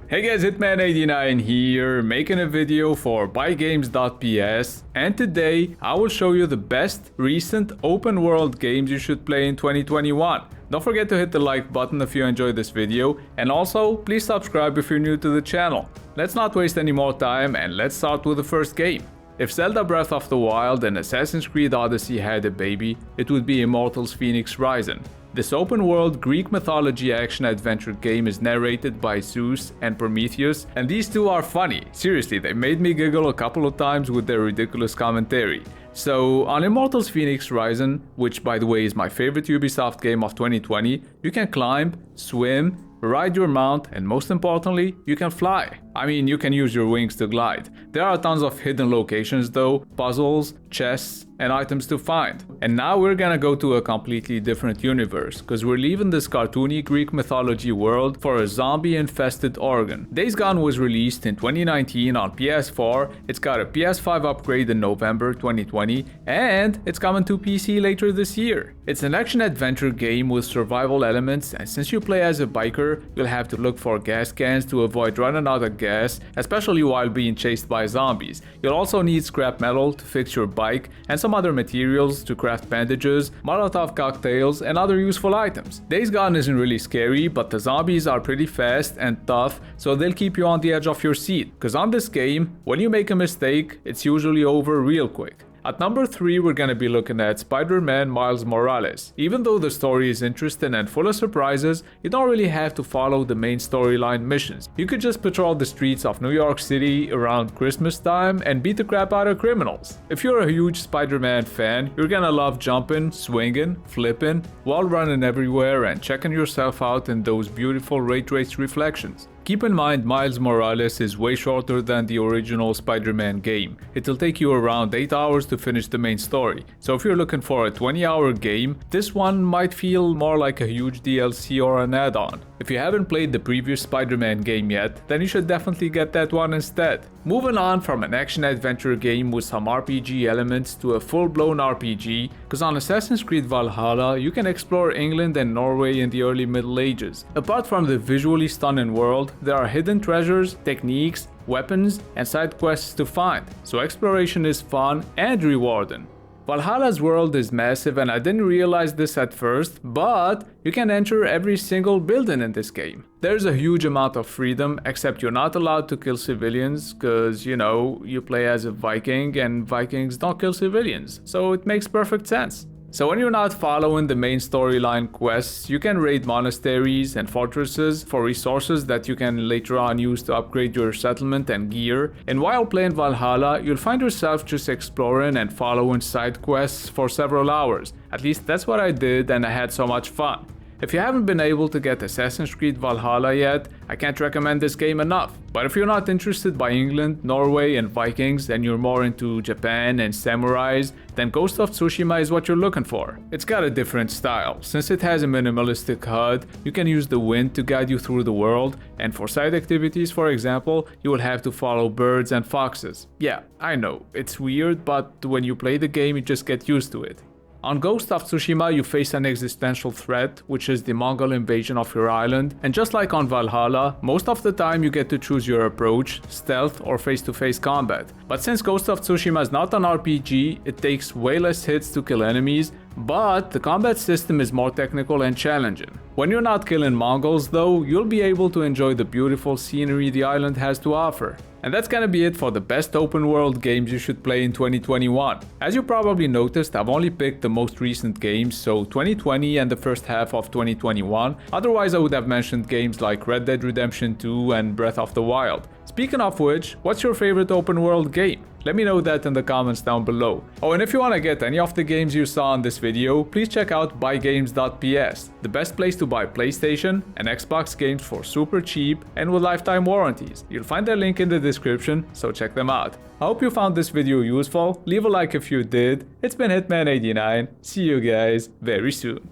Hey guys, Hitman89 here, making a video for buygames.ps, and today I will show you the best recent open world games you should play in 2021. Don't forget to hit the like button if you enjoyed this video, and also please subscribe if you're new to the channel. Let's not waste any more time and let's start with the first game. If Zelda Breath of the Wild and Assassin's Creed Odyssey had a baby, it would be Immortals Fenyx Rising. This open-world Greek mythology action-adventure game is narrated by Zeus and Prometheus, and these two are funny. Seriously, they made me giggle a couple of times with their ridiculous commentary. So, on Immortals Fenyx Rising, which by the way is my favorite Ubisoft game of 2020, you can climb, swim, ride your mount, and most importantly, you can fly. I mean, you can use your wings to glide. There are tons of hidden locations though, puzzles, chests, and items to find. And now we're gonna go to a completely different universe, cause we're leaving this cartoony Greek mythology world for a zombie-infested Oregon. Days Gone was released in 2019 on PS4, it's got a PS5 upgrade in November 2020, and it's coming to PC later this year. It's an action-adventure game with survival elements, and since you play as a biker, you'll have to look for gas cans to avoid running out of gas, especially while being chased by zombies. You'll also need scrap metal to fix your bike and some other materials to craft bandages, Molotov cocktails, and other useful items. Days Gone isn't really scary, but the zombies are pretty fast and tough, so they'll keep you on the edge of your seat. Cause on this game, when you make a mistake, it's usually over real quick. At number 3, we're gonna be looking at SpiderMan Miles Morales. Even though the story is interesting and full of surprises, you don't really have to follow the main storyline missions. You could just patrol the streets of New York City around Christmas time and beat the crap out of criminals. If you're a huge Spider-Man fan, you're gonna love jumping, swinging, flipping, wall running everywhere and checking yourself out in those beautiful ray traced reflections. Keep in mind, Miles Morales is way shorter than the original Spider-Man game. It'll take you around 8 hours to finish the main story. So if you're looking for a 20-hour game, this one might feel more like a huge DLC or an add-on. If you haven't played the previous Spider-Man game yet, then you should definitely get that one instead. Moving on from an action-adventure game with some RPG elements to a full-blown RPG, cause on Assassin's Creed Valhalla, you can explore England and Norway in the early Middle Ages. Apart from the visually stunning world, there are hidden treasures, techniques, weapons, and side quests to find, so exploration is fun and rewarding. Valhalla's world is massive and I didn't realize this at first, but you can enter every single building in this game. There's a huge amount of freedom, except you're not allowed to kill civilians, cause you know, you play as a Viking and Vikings don't kill civilians, so it makes perfect sense. So when you're not following the main storyline quests, you can raid monasteries and fortresses for resources that you can later on use to upgrade your settlement and gear. And while playing Valhalla, you'll find yourself just exploring and following side quests for several hours. At least that's what I did and I had so much fun. If you haven't been able to get Assassin's Creed Valhalla yet, I can't recommend this game enough. But if you're not interested by England, Norway and Vikings and you're more into Japan and samurais, then Ghost of Tsushima is what you're looking for. It's got a different style. Since it has a minimalistic HUD, you can use the wind to guide you through the world, and for side activities, for example, you will have to follow birds and foxes. Yeah, I know, it's weird, but when you play the game you just get used to it. On Ghost of Tsushima, you face an existential threat, which is the Mongol invasion of your island, and just like on Valhalla, most of the time you get to choose your approach, stealth or face-to-face combat. But since Ghost of Tsushima is not an RPG, it takes way less hits to kill enemies, but the combat system is more technical and challenging. When you're not killing Mongols though, you'll be able to enjoy the beautiful scenery the island has to offer. And that's gonna be it for the best open world games you should play in 2021. As you probably noticed, I've only picked the most recent games, so 2020 and the first half of 2021, otherwise I would have mentioned games like Red Dead Redemption 2 and Breath of the Wild. Speaking of which, what's your favorite open world game? Let me know that in the comments down below. Oh, and if you want to get any of the games you saw in this video, please check out buygames.ps, the best place to buy PlayStation and Xbox games for super cheap and with lifetime warranties. You'll find their link in the description, so check them out. I hope you found this video useful. Leave a like if you did. It's been Hitman89. See you guys very soon.